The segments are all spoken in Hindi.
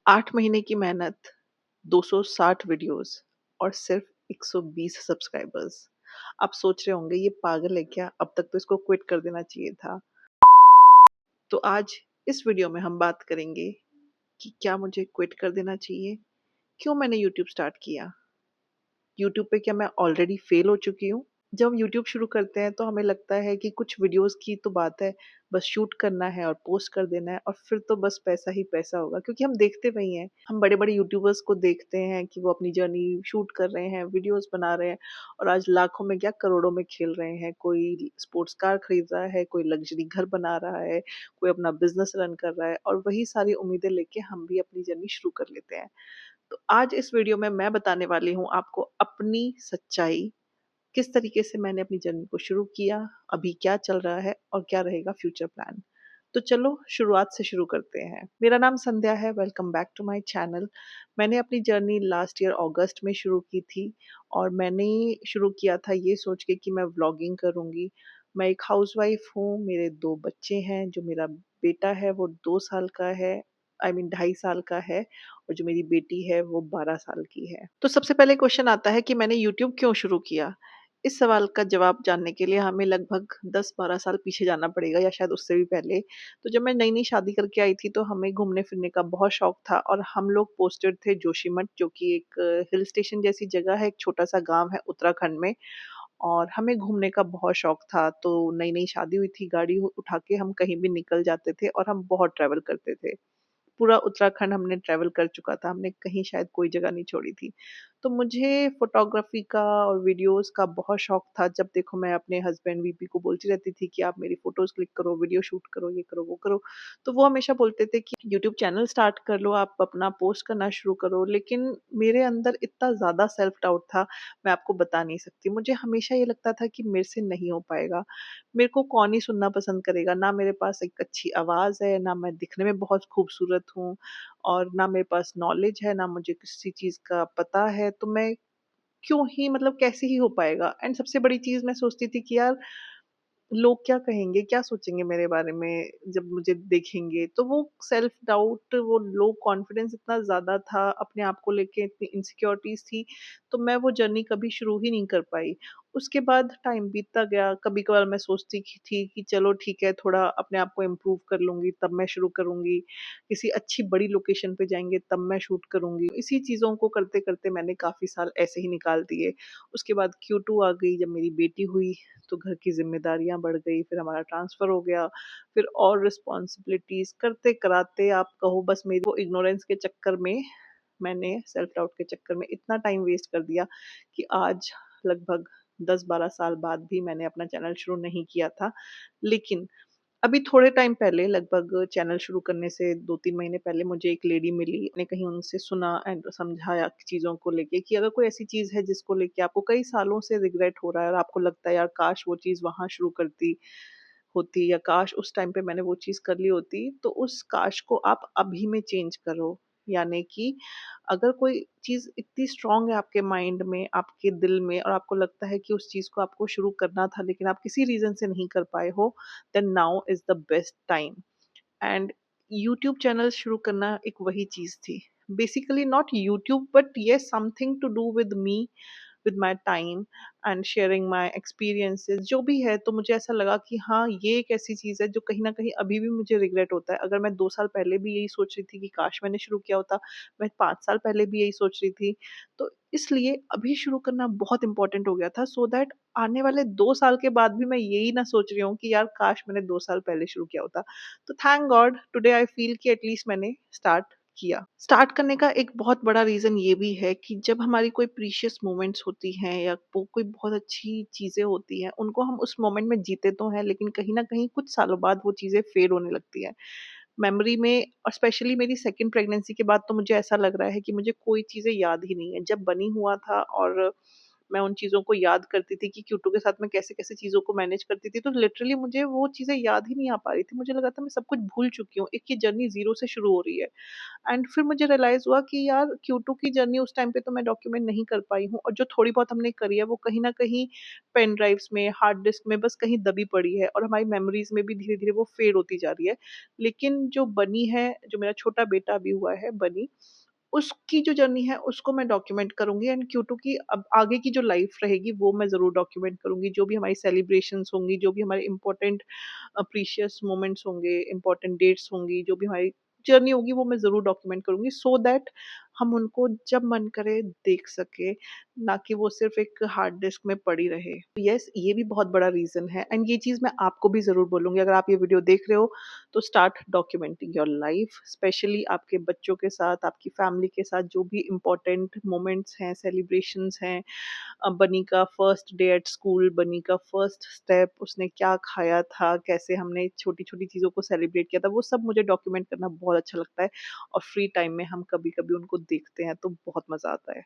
8 महीने की मेहनत, 260 वीडियोस और सिर्फ 120 सब्सक्राइबर्स। आप सोच रहे होंगे ये पागल है क्या? अब तक तो इसको क्विट कर देना चाहिए था। तो आज इस वीडियो में हम बात करेंगे कि क्या मुझे क्विट कर देना चाहिए? क्यों मैंने यूट्यूब स्टार्ट किया? यूट्यूब पे क्या मैं ऑलरेडी फेल हो चुकी हूँ? जब हम यूट्यूब शुरू करते हैं तो हमें लगता है कि कुछ वीडियोस की तो बात है, बस शूट करना है और पोस्ट कर देना है और फिर तो बस पैसा ही पैसा होगा क्योंकि हम देखते वही हैं। हम बड़े-बड़े यूट्यूबर्स को देखते हैं कि वो अपनी जर्नी शूट कर रहे हैं, वीडियोस बना रहे हैं और आज लाखों में क्या करोड़ों में खेल रहे हैं। कोई स्पोर्ट्स कार खरीद रहा है, कोई लग्जरी घर बना रहा है, कोई अपना बिज़नेस रन कर रहा है और वही सारी उम्मीदें लेके हम भी अपनी जर्नी शुरू कर लेते हैं। तो आज इस वीडियो में मैं बताने वाली हूँ आपको अपनी सच्चाई, किस तरीके से मैंने अपनी जर्नी को शुरू किया, अभी क्या चल रहा है और क्या रहेगा फ्यूचर प्लान। तो चलो शुरुआत से शुरू करते हैं। मेरा नाम संध्या है, welcome back to my channel. मैंने अपनी जर्नी लास्ट ईयर अगस्त में शुरू की थी और मैंने शुरू किया था ये सोच के कि मैं व्लॉगिंग करूँगी। मैं एक हाउसवाइफ हूँ, मेरे 2 बच्चे हैं, जो मेरा बेटा है वो 2 साल का है, आई मीन 2.5 साल का है और जो मेरी बेटी है वो 12 साल की है। तो सबसे पहले क्वेश्चन आता है कि मैंने यूट्यूब क्यों शुरू किया? इस सवाल का जवाब जानने के लिए हमें लगभग 10-12 साल पीछे जाना पड़ेगा या शायद उससे भी पहले। तो जब मैं नई-नई शादी करके आई थी तो हमें घूमने-फिरने का बहुत शौक था और हम लोग पोस्टेड थे जोशीमठ, जो कि एक हिल स्टेशन जैसी जगह है, एक छोटा-सा गाँव है उत्तराखंड में और हमें घूमने का बहुत शौक था। तो नई-नई शादी हुई थी, गाड़ी उठा के हम कहीं भी निकल जाते थे और हम बहुत ट्रैवल करते थे। पूरा उत्तराखंड हमने ट्रैवल कर चुका था, हमने कहीं शायद कोई जगह नहीं छोड़ी थी। तो मुझे फ़ोटोग्राफ़ी का और वीडियोज़ का बहुत शौक था, जब देखो मैं अपने हस्बैंड वीपी को बोलती रहती थी कि आप मेरी फ़ोटोज़ क्लिक करो, वीडियो शूट करो, ये करो, वो करो। तो वो हमेशा बोलते थे कि यूट्यूब चैनल स्टार्ट कर लो, आप अपना पोस्ट करना शुरू करो। लेकिन मेरे अंदर इतना ज़्यादा सेल्फ डाउट था, मैं आपको बता नहीं सकती। मुझे हमेशा ये लगता था कि मेरे से नहीं हो पाएगा। मेरे को कौन ही सुनना पसंद करेगा, ना मेरे पास एक अच्छी आवाज़ है, ना मैं दिखने में बहुत खूबसूरत हूँ और ना मेरे पास नॉलेज है, ना मुझे किसी चीज़ का पता है, तो मैं क्यों ही मतलब कैसे ही हो पाएगा? एंड सबसे बड़ी चीज़ मैं सोचती थी कि यार लोग क्या कहेंगे, क्या सोचेंगे मेरे बारे में जब मुझे देखेंगे? तो वो सेल्फ डाउट, वो लो कॉन्फिडेंस इतना ज़्यादा था, अपने आप को लेके इतनी इनसिक्योरिटीज़ थी, तो मैं वो जर्नी कभी शुरू ही नहीं कर पाई। उसके बाद टाइम बीतता गया, कभी-कभार मैं सोचती की थी कि चलो ठीक है, थोड़ा अपने आप को इम्प्रूव कर लूँगी, तब मैं शुरू करूँगी। किसी अच्छी बड़ी लोकेशन पे जाएँगे, तब मैं शूट करूँगी। इसी चीज़ों को करते-करते मैंने काफ़ी साल ऐसे ही निकाल दिए। उसके बाद Q2 आ गई, जब मेरी बेटी हुई तो घर की ज़िम्मेदारियाँ बढ़ गई, फिर हमारा ट्रांसफ़र हो गया, फिर और रिस्पॉन्सिबिलिटीज़ करते-कराते आप कहो बस मेरी वो इग्नोरेंस के चक्कर में मैंने सेल्फ डाउट के चक्कर में इतना टाइम वेस्ट कर दिया कि आज लगभग 10-12 साल बाद भी मैंने अपना चैनल शुरू नहीं किया था। लेकिन अभी थोड़े टाइम पहले लगभग चैनल शुरू करने से 2-3 महीने पहले मुझे एक लेडी मिली। मैंने कहीं उनसे सुना एंड समझाया चीज़ों को लेके कि अगर कोई ऐसी चीज़ है जिसको लेके आपको कई सालों से रिग्रेट हो रहा है और आपको लगता है यार काश वो चीज़ वहाँ शुरू करती होती या काश उस टाइम पे मैंने वो चीज़ कर ली होती, तो उस काश को आप अभी में चेंज करो। यानी कि अगर कोई चीज़ इतनी स्ट्रॉन्ग है आपके माइंड में, आपके दिल में और आपको लगता है कि उस चीज़ को आपको शुरू करना था लेकिन आप किसी रीज़न से नहीं कर पाए हो, then now is the best time. And YouTube channel शुरू करना एक वही चीज़ थी। Basically not YouTube but yes something to do with me, with my time and sharing my experiences जो भी है। तो मुझे ऐसा लगा कि हाँ, ये एक ऐसी चीज़ है जो कहीं न कहीं अभी भी मुझे रिग्रेट होता है। अगर मैं 2 साल पहले भी यही सोच रही थी कि काश मैंने शुरू किया होता, मैं 5 साल पहले भी यही सोच रही थी। तो इसलिए अभी शुरू करना बहुत इम्पोर्टेंट हो गया था सो दैट आने वाले 2 साल के बाद भी मैं यही ना सोच रही हूँ कि यार काश मैंने 2 साल पहले शुरू किया होता। तो thank God today I feel कि एट लीस्ट मैंने स्टार्ट किया। स्टार्ट करने का एक बहुत बड़ा रीज़न ये भी है कि जब हमारी कोई प्रीशियस मोमेंट्स होती हैं या वो कोई बहुत अच्छी चीज़ें होती हैं, उनको हम उस मोमेंट में जीते तो हैं लेकिन कहीं न कहीं कुछ सालों बाद वो चीज़ें फेड होने लगती हैं। मेमोरी में और स्पेशली मेरी सेकंड प्रेगनेंसी के बाद तो मुझे ऐसा लग रहा है कि मुझे कोई चीज़ें याद ही नहीं है। जब बनी हुआ था और मैं उन चीज़ों को याद करती थी कि क्यूटू के साथ मैं कैसे-कैसे चीज़ों को मैनेज करती थी, तो लिटरली मुझे वो चीज़ें याद ही नहीं आ पा रही थी। मुझे लगा था मैं सब कुछ भूल चुकी हूँ। एक ये जर्नी ज़ीरो से शुरू हो रही है। एंड फिर मुझे रियलाइज़ हुआ कि यार क्यूटू की जर्नी उस टाइम पे तो मैं डॉक्यूमेंट नहीं कर पाई हूँ, और जो थोड़ी बहुत हमने करी है वो कहीं न कहीं पेन ड्राइव्स में, हार्ड डिस्क में बस कहीं दबी पड़ी है, और हमारी मेमोरीज़ में भी धीरे-धीरे वो फेड होती जा रही है। लेकिन जो बनी है, जो मेरा छोटा बेटा अभी हुआ है बनी, उसकी जो जर्नी है उसको मैं डॉक्यूमेंट करूँगी, एंड क्यूटू की अब आगे की जो लाइफ़ रहेगी वो मैं ज़रूर डॉक्यूमेंट करूँगी। जो भी हमारी सेलिब्रेशंस होंगी, जो भी हमारे इम्पोर्टेंट प्रीशियस मोमेंट्स होंगे, इम्पोर्टेंट डेट्स होंगी, जो भी हमारी जर्नी होगी वो मैं ज़रूर डॉक्यूमेंट करूँगी, सो दैट हम उनको जब मन करे देख सकें, ना कि वो सिर्फ़ एक हार्ड डिस्क में पड़ी रहे। येस, ये भी बहुत बड़ा रीज़न है, एंड ये चीज़ मैं आपको भी ज़रूर बोलूँगी, अगर आप ये वीडियो देख रहे हो तो start documenting your life, specially आपके बच्चों के साथ, आपकी फैमिली के साथ जो भी इम्पोर्टेंट मोमेंट्स हैं, सेलिब्रेशंस हैं, बनी का फर्स्ट डे एट स्कूल, बनी का फर्स्ट स्टेप, उसने क्या खाया था, कैसे हमने छोटी-छोटी चीज़ों को सेलिब्रेट किया था, वो सब मुझे डॉक्यूमेंट करना बहुत अच्छा लगता है, और फ्री टाइम में हम कभी-कभी उनको देखते हैं तो बहुत मज़ा आता है।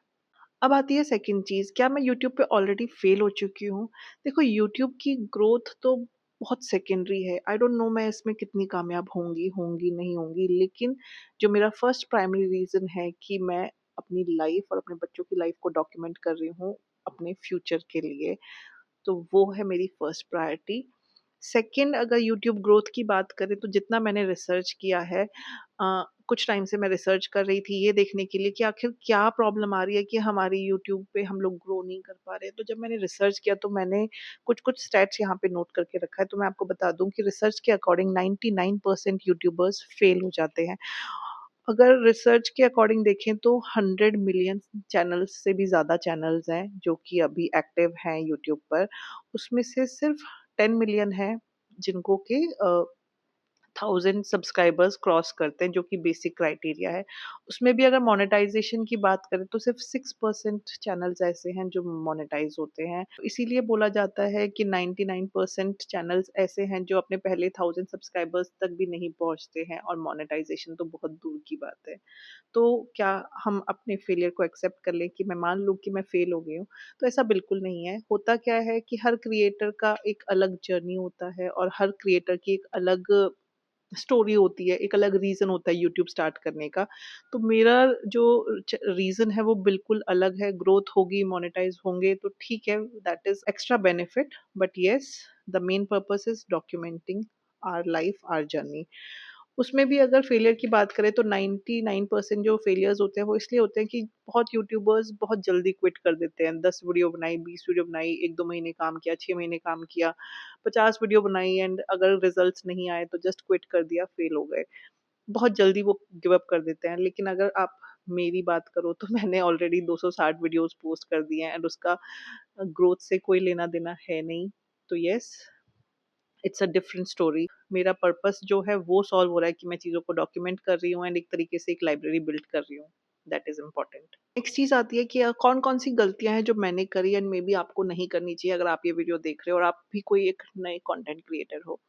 अब आती है सेकंड चीज़, क्या मैं यूट्यूब पे ऑलरेडी फेल हो चुकी हूँ? देखो, यूट्यूब की ग्रोथ तो बहुत सेकेंडरी है। आई डोंट नो मैं इसमें कितनी कामयाब होंगी, नहीं होंगी, लेकिन जो मेरा फर्स्ट प्राइमरी रीज़न है कि मैं अपनी लाइफ़ और अपने बच्चों की लाइफ़ को डॉक्यूमेंट कर रही हूँ अपने फ्यूचर के लिए, तो वो है मेरी फर्स्ट प्रायोरिटी। सेकंड, अगर यूट्यूब ग्रोथ की बात करें तो जितना मैंने रिसर्च किया है, कुछ टाइम से मैं रिसर्च कर रही थी ये देखने के लिए कि आखिर क्या प्रॉब्लम आ रही है कि हमारी यूट्यूब पे हम लोग ग्रो नहीं कर पा रहे हैं। तो जब मैंने रिसर्च किया तो मैंने कुछ-कुछ स्टैट्स यहाँ पे नोट करके रखा है, तो मैं आपको बता दूँ कि रिसर्च के अकॉर्डिंग 99% यूट्यूबर्स फेल हो जाते हैं। अगर रिसर्च के अकॉर्डिंग देखें तो 100 मिलियन चैनल्स से भी ज़्यादा चैनल्स हैं जो कि अभी एक्टिव हैं यूट्यूब पर। उसमें से सिर्फ 10 मिलियन हैं जिनको कि 1000 सब्सक्राइबर्स क्रॉस करते हैं, जो कि बेसिक क्राइटेरिया है। उसमें भी अगर मोनेटाइज़ेशन की बात करें तो सिर्फ 6% चैनल्स ऐसे हैं जो मोनेटाइज़ होते हैं। इसीलिए बोला जाता है कि 99% चैनल्स ऐसे हैं जो अपने पहले 1000 सब्सक्राइबर्स तक भी नहीं पहुँचते हैं, और मोनेटाइज़ेशन तो बहुत दूर की बात है। तो क्या हम अपने फेलियर को एक्सेप्ट कर लें कि मैं मान लूँ कि मैं फेल हो गई हूँ? तो ऐसा बिल्कुल नहीं है। होता क्या है कि हर क्रिएटर का एक अलग जर्नी होता है, और हर क्रिएटर की एक अलग स्टोरी होती है, एक अलग रीज़न होता है यूट्यूब स्टार्ट करने का। तो मेरा जो रीज़न है वो बिल्कुल अलग है, ग्रोथ होगी, मोनेटाइज़ होंगे तो ठीक है, that is extra benefit, but yes, the main purpose is documenting our life, our journey. उसमें भी अगर फेलियर की बात करें तो 99% जो फेलियर्स होते हैं वो इसलिए होते हैं कि बहुत यूट्यूबर्स बहुत जल्दी क्विट कर देते हैं। 10 वीडियो बनाई, 20 वीडियो बनाई, 1-2 महीने काम किया, 6 महीने काम किया, 50 वीडियो बनाई, एंड अगर रिजल्ट्स नहीं आए तो जस्ट क्विट कर दिया, फेल हो गए। बहुत जल्दी वो गिव अप कर देते हैं। लेकिन अगर आप मेरी बात करो तो मैंने ऑलरेडी 260 वीडियोज़ पोस्ट कर दिए हैं, एंड उसका ग्रोथ से कोई लेना-देना है नहीं। तो yes, it's a different story. मेरा पर्पस जो है वो सॉल्व हो रहा है कि मैं चीज़ों को डॉक्यूमेंट कर रही हूँ, एंड एक तरीके से एक लाइब्रेरी बिल्ड कर रही हूँ। That is important. नेक्स्ट चीज़ आती है कि कौन-कौन सी गलतियाँ हैं जो मैंने करी एंड मेबी आपको नहीं करनी चाहिए अगर आप ये वीडियो देख रहे हो और आप भी कोई एक नए कंटेंट क्रिएटर हो।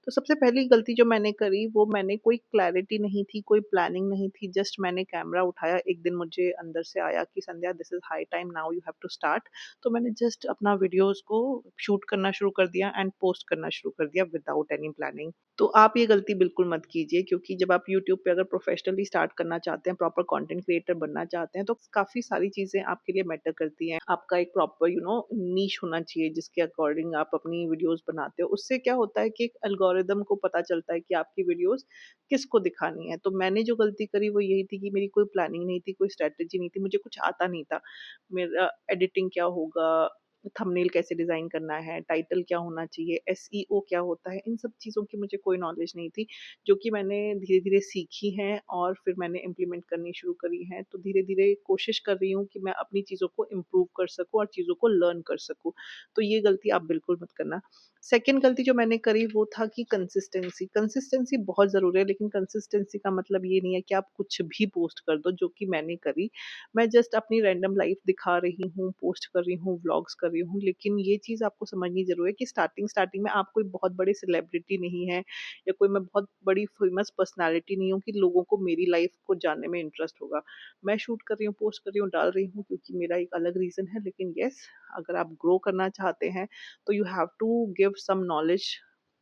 तो सबसे पहली गलती जो मैंने करी वो मैंने कोई क्लैरिटी नहीं थी, कोई प्लानिंग नहीं थी, जस्ट मैंने कैमरा उठाया, एक दिन मुझे अंदर से आया कि Sandhya this is high time, now you have to start. तो मैंने जस्ट अपना वीडियोज़ को शूट करना शुरू कर दिया एंड पोस्ट करना शुरू कर दिया विदाउट एनी प्लानिंग। तो आप ये गलती बिल्कुल मत कीजिए, क्योंकि जब आप यूट्यूब पे अगर प्रोफेशनली स्टार्ट करना चाहते हैं, प्रॉपर कंटेंट क्रिएटर बनना चाहते हैं, तो काफ़ी सारी चीज़ें आपके लिए मैटर करती हैं। आपका एक प्रॉपर नीश होना चाहिए जिसके अकॉर्डिंग आप अपनी वीडियोज़ बनाते हो। उससे क्या होता है कि एक एल्गोरिदम को पता चलता है कि आपकी वीडियोज़ किसको दिखानी है। तो मैंने जो गलती करी वो यही थी कि मेरी कोई प्लानिंग नहीं थी, कोई स्ट्रैटेजी नहीं थी, मुझे कुछ आता नहीं था। मेरा एडिटिंग क्या होगा, थंबनेल कैसे डिज़ाइन करना है, टाइटल क्या होना चाहिए, एसईओ क्या होता है, इन सब चीज़ों की मुझे कोई नॉलेज नहीं थी, जो कि मैंने धीरे-धीरे सीखी हैं और फिर मैंने इम्प्लीमेंट करनी शुरू करी हैं। तो धीरे-धीरे कोशिश कर रही हूँ कि मैं अपनी चीज़ों को इम्प्रूव कर सकूँ और चीज़ों को लर्न कर सकूँ। तो ये गलती आप बिल्कुल मत करना। सेकंड गलती जो मैंने करी वो था कि कंसिस्टेंसी। कंसिस्टेंसी बहुत ज़रूरी है, लेकिन कंसिस्टेंसी का मतलब ये नहीं है कि आप कुछ भी पोस्ट कर दो, जो कि मैंने करी। मैं जस्ट अपनी रैंडम लाइफ़ दिखा रही हूँ, पोस्ट कर रही हूँ, व्लॉग्स कर कर रही हूँ, लेकिन ये चीज़ आपको समझनी ज़रूर है कि स्टार्टिंग में आप कोई बहुत बड़े सेलिब्रिटी नहीं हैं या कोई मैं बहुत बड़ी फ़ेमस पर्सनैलिटी नहीं हूँ कि लोगों को मेरी लाइफ़ को जानने में इंटरेस्ट होगा। मैं शूट कर रही हूँ, पोस्ट कर रही हूँ, डाल रही हूँ क्योंकि मेरा एक अलग रीज़न है, लेकिन येस, अगर आप ग्रो करना चाहते हैं, तो you have to give some knowledge.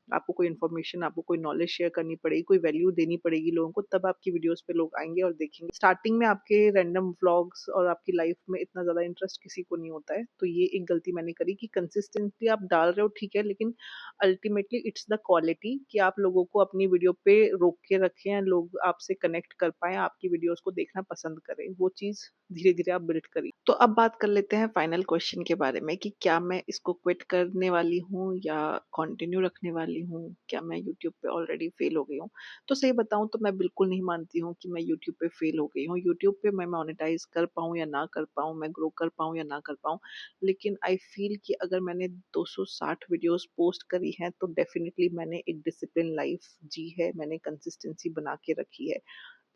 आपको कोई इन्फॉर्मेशन, आपको कोई नॉलेज शेयर करनी पड़ेगी, कोई वैल्यू देनी पड़ेगी लोगों को, तब आपकी वीडियोज़ पे लोग आएँगे और देखेंगे। स्टार्टिंग में आपके रैंडम व्लॉग्स और आपकी लाइफ़ में इतना ज़्यादा इंटरेस्ट किसी को नहीं होता है, तो ये एक गलती मैंने करी कि कंसिस्टेंटली आप डाल रहे हो ठीक है, लेकिन अल्टीमेटली इट्स द क्वालिटी कि आप लोगों को अपनी वीडियो पे रोक के रखें या लोग आपसे कनेक्ट कर पाएँ, आपकी वीडियोज़ को देखना पसंद करें। वो चीज़ धीरे-धीरे आप बिल्ड करिए। तो अब बात कर लेते हैं फाइनल क्वेश्चन के बारे में कि क्या मैं इसको क्विट करने वाली हूँ या कंटिन्यू रखने वाली हूँ? क्या मैं यूट्यूब पे ऑलरेडी फेल हो गई हूँ? तो सही बताऊँ तो मैं बिल्कुल नहीं मानती हूँ कि मैं यूट्यूब पे फेल हो गई हूँ। यूट्यूब पे मैं मोनेटाइज़ कर पाऊँ या ना कर पाऊँ, मैं ग्रो कर पाऊँ या ना कर पाऊँ, लेकिन आई फ़ील कि अगर मैंने 260 वीडियोज़ पोस्ट करी हैं, तो डेफ़िनिटली मैंने एक डिसिप्लिन लाइफ़ जी है, मैंने कंसिस्टेंसी बना के रखी है।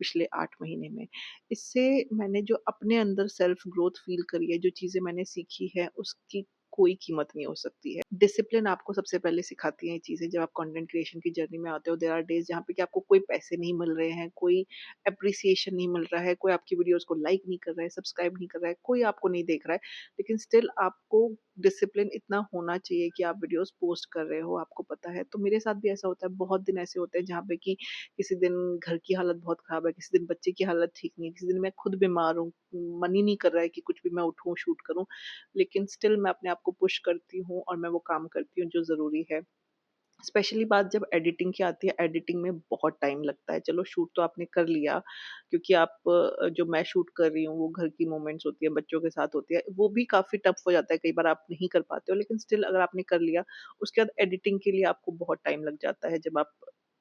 पिछले 8 महीने में। इससे मैंने जो अपने अंदर सेल्फ ग्रोथ फ़ील करी है, जो चीज़ें मैंने सीखी है, उसकी कोई कीमत नहीं हो सकती है। डिसिप्लिन आपको सबसे पहले सिखाती हैं ये चीज़ें जब आप कंटेंट क्रिएशन की जर्नी में आते हो। देयर आर डेज़ जहाँ पे कि आपको कोई पैसे नहीं मिल रहे हैं, कोई एप्रिसिएशन नहीं मिल रहा है, कोई आपकी वीडियोज़ को लाइक नहीं कर रहा है, सब्सक्राइब नहीं कर रहा है, कोई आपको नहीं देख रहा है। लेकिन स्टिल आपको डिसिप्लिन इतना होना चाहिए कि आप वीडियोज़ पोस्ट कर रहे हो, आपको पता है। तो मेरे साथ भी ऐसा होता है, बहुत दिन ऐसे होते हैं जहाँ पे कि किसी दिन घर की हालत बहुत ख़राब है, किसी दिन बच्चे की हालत ठीक नहीं है, किसी दिन मैं खुद बीमार हूँ, मन ही नहीं कर रहा है कि कुछ भी मैं उठूँ, शूट करूँ। लेकिन स्टिल मैं अपने आप को पुश करती हूँ और मैं वो काम करती हूँ जो ज़रूरी है। स्पेशली बात जब एडिटिंग की आती है, एडिटिंग में बहुत टाइम लगता है। चलो शूट तो आपने कर लिया क्योंकि आप जो मैं शूट कर रही हूँ वो घर की मोमेंट्स होती है, बच्चों के साथ होती है। वो भी काफ़ी टफ हो जाता है, कई बार आप नहीं कर पाते हो, लेकिन स्टिल अगर आपने कर लिया, उसके बाद एडिटिंग के लिए आपको बहुत टाइम लग जाता है। जब आप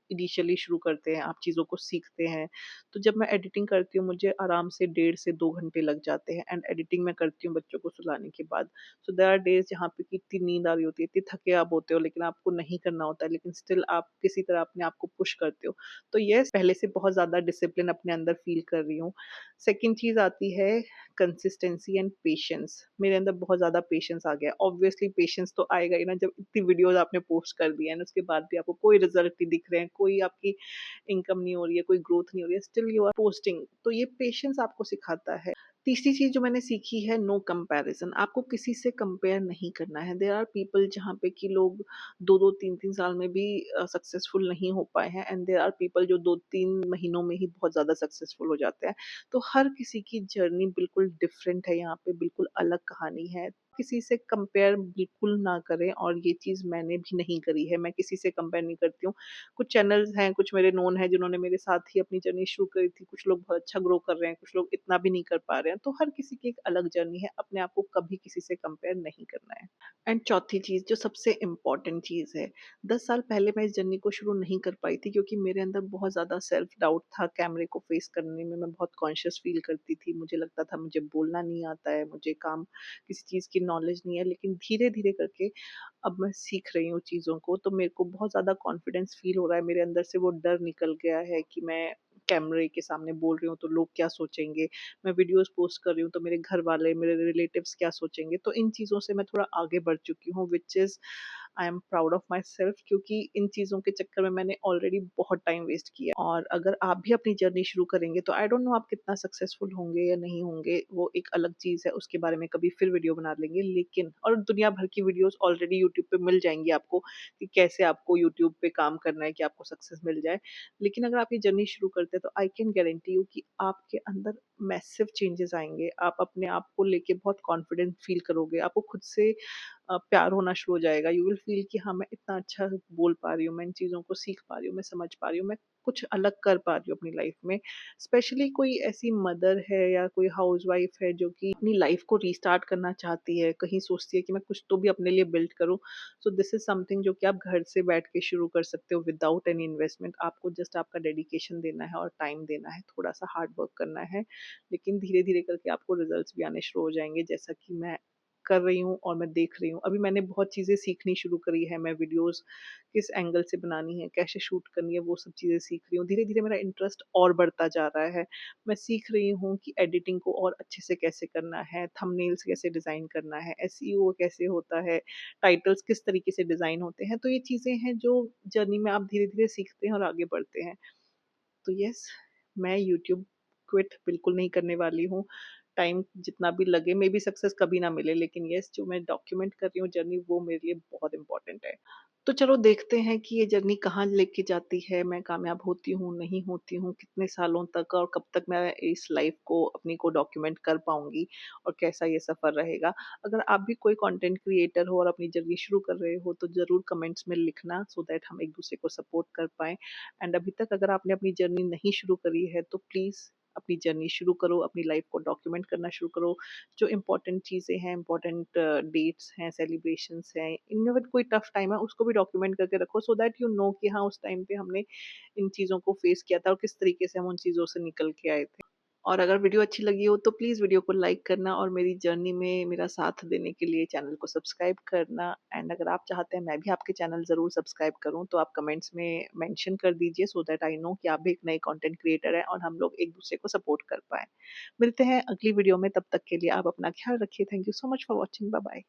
इनिशियली शुरू करते हैं, आप चीज़ों को सीखते हैं। तो जब मैं एडिटिंग करती हूँ, मुझे आराम से 1.5 से 2 घंटे लग जाते हैं एंड एडिटिंग मैं करती हूँ बच्चों को सुलाने के बाद। सो देयर आर डेज़ जहाँ पे कि इतनी नींद आ रही होती है, इतनी थके आप होते हो, लेकिन आपको नहीं करना होता है, लेकिन स्टिल आप किसी तरह अपने आप को पुश करते हो। तो येस, पहले से बहुत ज़्यादा डिसिप्लिन अपने अंदर फ़ील कर रही हूँ। सेकंड चीज़ आती है कंसिस्टेंसी एंड पेशेंस। मेरे अंदर बहुत ज़्यादा पेशेंस आ गया है। ऑब्वियसली पेशेंस तो आएगा ही ना जब इतनी वीडियोज़ आपने पोस्ट कर दी है एंड उसके बाद भी आपको कोई रिज़ल्ट नहीं दिख रहे हैं, कोई आपकी इनकम नहीं हो रही है, कोई ग्रोथ नहीं हो रही है, स्टिल यू आर पोस्टिंग। तो ये पेशेंस आपको सिखाता है। तीसरी चीज़ जो मैंने सीखी है, नो कंपैरिज़न। आपको किसी से कंपेयर नहीं करना है। देयर आर पीपल जहाँ पे कि लोग 2-2 3-3 साल में भी सक्सेसफुल नहीं हो पाए हैं एंड देयर आर पीपल जो 2-3 महीनों में ही बहुत ज़्यादा सक्सेसफुल हो जाते हैं। तो हर किसी की जर्नी बिल्कुल डिफरेंट है, यहाँ पे बिल्कुल अलग कहानी है। किसी से कंपेयर बिल्कुल ना करें और ये चीज़ मैंने भी नहीं करी है। मैं किसी से कंपेयर नहीं करती हूँ। कुछ चैनल्स हैं, कुछ मेरे नोन हैं जिन्होंने मेरे साथ ही अपनी जर्नी शुरू करी थी। कुछ लोग बहुत अच्छा ग्रो कर रहे हैं, कुछ लोग इतना भी नहीं कर पा रहे हैं। तो हर किसी की एक अलग जर्नी है, अपने आप को कभी किसी से कंपेयर नहीं करना है। एंड चौथी चीज़ जो सबसे इम्पोर्टेंट चीज़ है, 10 साल पहले मैं इस जर्नी को शुरू नहीं कर पाई थी क्योंकि मेरे अंदर बहुत ज़्यादा सेल्फ डाउट था। कैमरे को फेस करने में मैं बहुत कॉन्शियस फ़ील करती थी। मुझे लगता था मुझे बोलना नहीं आता है, मुझे काम किसी चीज़ की नॉलेज नहीं है। लेकिन धीरे-धीरे करके अब मैं सीख रही हूँ चीज़ों को, तो मेरे को बहुत ज़्यादा कॉन्फिडेंस फ़ील हो रहा है। मेरे अंदर से वो डर निकल गया है कि मैं कैमरे के सामने बोल रही हूँ तो लोग क्या सोचेंगे? मैं वीडियोज़ पोस्ट कर रही हूँ तो मेरे घर वाले, मेरे रिलेटिव्स क्या सोचेंगे? तो इन चीज़ों से मैं थोड़ा आगे बढ़ चुकी हूँ, which is I am proud of my self, क्योंकि इन चीज़ों के चक्कर में मैंने ऑलरेडी बहुत टाइम वेस्ट किया। और अगर आप भी अपनी जर्नी शुरू करेंगे तो आई डोंट नो आप कितना सक्सेसफुल होंगे या नहीं होंगे, वो एक अलग चीज़ है, उसके बारे में कभी फिर वीडियो बना लेंगे। लेकिन और दुनिया भर की वीडियोज़ ऑलरेडी यूट्यूब पे मिल जाएँगी आपको कि कैसे आपको यूट्यूब पे काम करना है कि आपको सक्सेस मिल जाए। लेकिन अगर आप ये जर्नी शुरू करते हैं तो आई कैन गारंटी यू कि आपके अंदर मैसिव चेंजेस आएँगे। आप अपने आप को लेके बहुत कॉन्फिडेंट फ़ील करोगे। आपको खुद से प्यार होना शुरू हो जाएगा। यू विल फ़ील कि हाँ, मैं इतना अच्छा बोल पा रही हूँ, मैं इन चीज़ों को सीख पा रही हूँ, मैं समझ पा रही हूँ, मैं कुछ अलग कर पा रही हूँ अपनी लाइफ़ में। स्पेशली कोई ऐसी मदर है या कोई हाउसवाइफ़ है जो कि अपनी लाइफ़ को रीस्टार्ट करना चाहती है, कहीं सोचती है कि मैं कुछ तो भी अपने लिए बिल्ड करूँ। सो दिस इज़ समथिंग जो कि आप घर से बैठ के शुरू कर सकते हो विदाउट एनी इन्वेस्टमेंट। आपको जस्ट आपका डेडिकेशन देना है और टाइम देना है, थोड़ा-सा हार्ड वर्क करना है, लेकिन धीरे-धीरे करके आपको रिज़ल्ट्स भी आने शुरू हो जाएँगे, जैसा कि मैं कर रही हूँ और मैं देख रही हूँ। अभी मैंने बहुत चीज़ें सीखनी शुरू करी है, मैं वीडियोज़ किस एंगल से बनानी है, कैसे शूट करनी है, वो सब चीज़ें सीख रही हूँ। धीरे-धीरे मेरा इंटरेस्ट और बढ़ता जा रहा है। मैं सीख रही हूँ कि एडिटिंग को और अच्छे से कैसे करना है, थंबनेल्स कैसे डिज़ाइन करना है, एसईओ कैसे होता है, टाइटल्स किस तरीके से डिज़ाइन होते हैं। तो ये चीज़ें हैं जो जर्नी में आप धीरे-धीरे सीखते हैं और आगे बढ़ते हैं। तो यस, मैं यूट्यूब क्विट बिल्कुल नहीं करने वाली हूँ। टाइम जितना भी लगे, मे बी सक्सेस कभी ना मिले, लेकिन यस, जो मैं डॉक्यूमेंट कर रही हूँ जर्नी, वो मेरे लिए बहुत इम्पोर्टेंट है। तो चलो देखते हैं कि ये जर्नी कहाँ लेके जाती है, मैं कामयाब होती हूँ, नहीं होती हूँ, कितने सालों तक और कब तक मैं इस लाइफ़ को अपनी को डॉक्यूमेंट कर पाऊँगी और कैसा ये सफ़र रहेगा। अगर आप भी कोई कंटेंट क्रिएटर हो और अपनी जर्नी शुरू कर रहे हो, तो ज़रूर कमेंट्स में लिखना, सो दैट हम एक-दूसरे को सपोर्ट कर पाएँ। एंड अभी तक अगर आपने अपनी जर्नी नहीं शुरू करी है, तो प्लीज़ अपनी जर्नी शुरू करो, अपनी लाइफ़ को डॉक्यूमेंट करना शुरू करो। जो इम्पोर्टेंट चीज़ें हैं, इम्पोर्टेंट डेट्स हैं, सेलिब्रेशंस हैं, इनमें अगर कोई टफ टाइम है, उसको भी डॉक्यूमेंट करके रखो, सो दैट यू नो कि हाँ, उस टाइम पे हमने इन चीज़ों को फेस किया था और किस तरीके से हम उन चीज़ों से निकल के आए थे। और अगर वीडियो अच्छी लगी हो तो प्लीज़ वीडियो को लाइक करना और मेरी जर्नी में मेरा साथ देने के लिए चैनल को सब्सक्राइब करना। एंड अगर आप चाहते हैं मैं भी आपके चैनल ज़रूर सब्सक्राइब करूँ, तो आप कमेंट्स में मेंशन कर दीजिए, सो दैट आई नो कि आप भी एक नए कंटेंट क्रिएटर हैं और हम लोग एक-दूसरे को सपोर्ट कर पाएँ। मिलते हैं अगली वीडियो में, तब तक के लिए आप अपना ख्याल रखिए। Thank you so much for watching. Bye bye.